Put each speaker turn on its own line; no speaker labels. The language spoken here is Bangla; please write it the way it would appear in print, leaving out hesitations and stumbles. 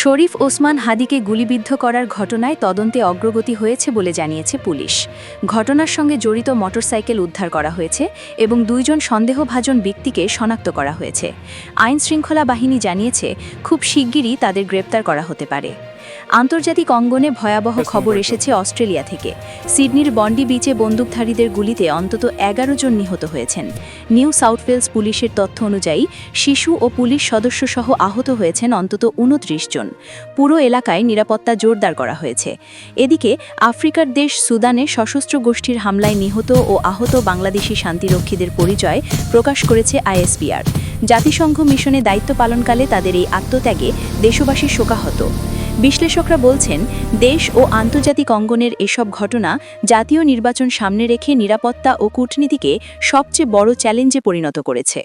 শরীফ ওসমান হাদিকে গুলিবিদ্ধ করার ঘটনায় তদন্তে অগ্রগতি হয়েছে বলে জানিয়েছে পুলিশ। ঘটনার সঙ্গে জড়িত মোটরসাইকেল উদ্ধার করা হয়েছে এবং দুইজন সন্দেহভাজন ব্যক্তিকে শনাক্ত করা হয়েছে। আইন শৃঙ্খলা বাহিনী জানিয়েছে খুব শিগগিরই তাদের গ্রেপ্তার করা হতে পারে। আন্তর্জাতিক অঙ্গনে ভয়াবহ খবর এসেছে অস্ট্রেলিয়া থেকে। সিডনির বন্ডি বিচে বন্দুকধারীদের গুলিতে অন্তত 11 জন নিহত হয়েছেন। নিউ সাউথ ওয়েলস পুলিশের তথ্য অনুযায়ী শিশু ও পুলিশ সদস্যসহ আহত হয়েছেন অন্তত 29 জন। পুরো এলাকায় নিরাপত্তা জোরদার করা হয়েছে। এদিকে আফ্রিকার দেশ সুদানে সশস্ত্র গোষ্ঠীর হামলায় নিহত ও আহত বাংলাদেশি শান্তিরক্ষীদের পরিচয় প্রকাশ করেছে আইএসপিআর। জাতিসংঘ মিশনে দায়িত্ব পালনকালে তাদের এই আত্মত্যাগে দেশবাসী শোকাহত। বিশ্লেষকরা বলছেন, দেশ ও আন্তর্জাতিক অঙ্গনের এসব ঘটনা জাতীয় নির্বাচন সামনে রেখে নিরাপত্তা ও কূটনীতিকে সবচেয়ে বড় চ্যালেঞ্জে পরিণত করেছে।